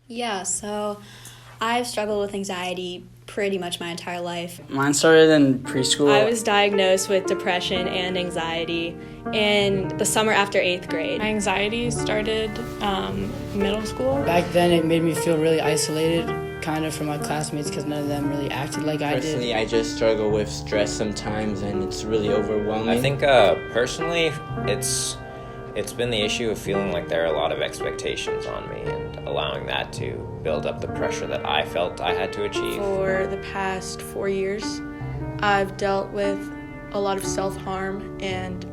Yeah, so I've struggled with anxiety pretty much my entire life. Mine started in preschool. I was diagnosed with depression and anxiety in the summer after 8th grade. My anxiety started middle school. Back then it made me feel really isolated, kind of, from my classmates because none of them really acted like I did. Personally, I just struggle with stress sometimes and it's really overwhelming. I think personally it's been the issue of feeling like there are a lot of expectations on me and allowing that to build up the pressure that I felt I had to achieve. For the past 4 years, I've dealt with a lot of self-harm and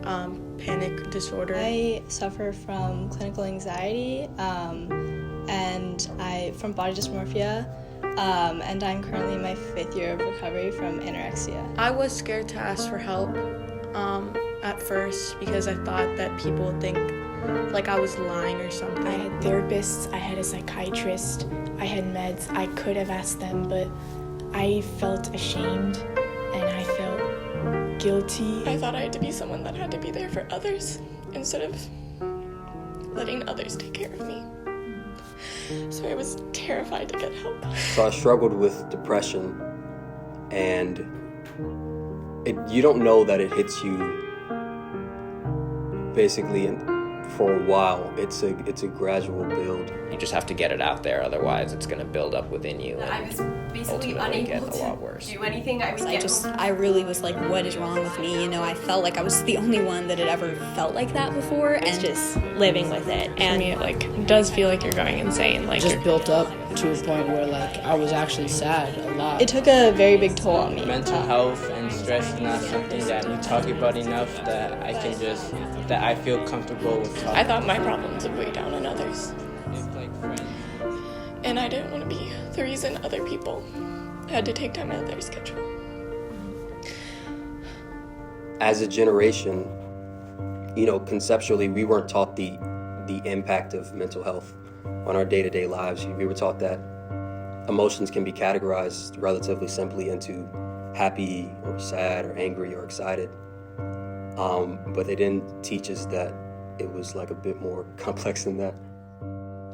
panic disorder. I suffer from clinical anxiety and from body dysmorphia, and I'm currently in my 5th year of recovery from anorexia. I was scared to ask for help at first because I thought that people would think like I was lying or something. I had therapists, I had a psychiatrist, I had meds. I could have asked them, but I felt ashamed and I felt guilty. I thought I had to be someone that had to be there for others instead of letting others take care of me. So I was terrified to get help. So I struggled with depression, and you don't know that it hits you basically for a while. It's a gradual build. You just have to get it out there, otherwise it's going to build up within you I was basically ultimately get unable a lot worse. to do anything. I really was like, what is wrong with me? You know, I felt like I was the only one that had ever felt like that before. It's just living with it. And me, it does feel like you're going insane. It just built up to a point where I was actually sad a lot. It took a very big toll on me. Mental health and stress is not something that we talk about enough that I feel comfortable with talking. I thought my problems would weigh down on others. And I didn't want to be the reason other people had to take time out of their schedule. As a generation, conceptually, we weren't taught the impact of mental health on our day-to-day lives. We were taught that emotions can be categorized relatively simply into happy or sad or angry or excited. But they didn't teach us that it was a bit more complex than that.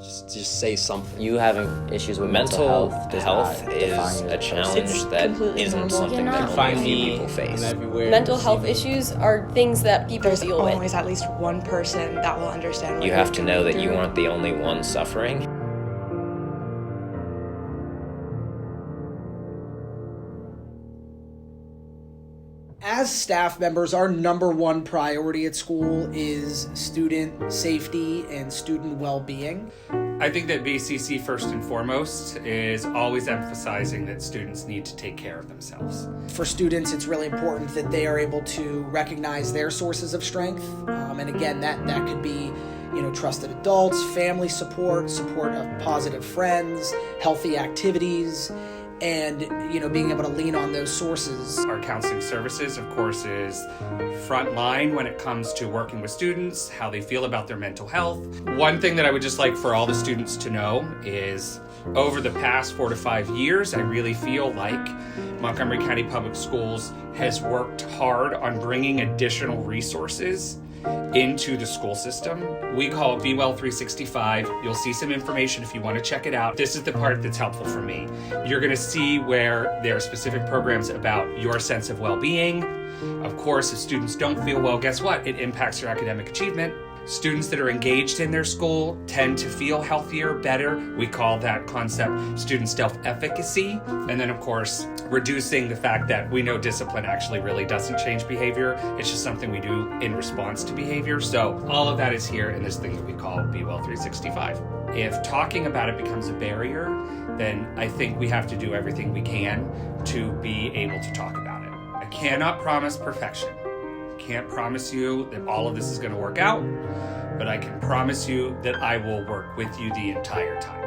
Just say something. You having issues with mental health is a challenge that isn't something that only a few people face. Mental health issues are things that people deal with. There's always at least one person that will understand what You have to know that you aren't the only one suffering. As staff members, our number one priority at school is student safety and student well-being. I think that BCC, first and foremost, is always emphasizing that students need to take care of themselves. For students, it's really important that they are able to recognize their sources of strength. And again, that could be trusted adults, family support of positive friends, healthy activities, and being able to lean on those sources. Our counseling services, of course, is front line when it comes to working with students, how they feel about their mental health. One thing that I would just like for all the students to know is over the past 4 to 5 years, I really feel like Montgomery County Public Schools has worked hard on bringing additional resources into the school system. We call it Be Well 365. You'll see some information if you want to check it out. This is the part that's helpful for me. You're going to see where there are specific programs about your sense of well-being. Of course, if students don't feel well, guess what? It impacts their academic achievement. Students that are engaged in their school tend to feel healthier, better. We call that concept student self-efficacy. And then, of course, reducing the fact that we know discipline actually really doesn't change behavior. It's just something we do in response to behavior. So all of that is here in this thing that we call Be Well 365. If talking about it becomes a barrier, then I think we have to do everything we can to be able to talk about it. I cannot promise perfection. Can't promise you that all of this is going to work out, but I can promise you that I will work with you the entire time.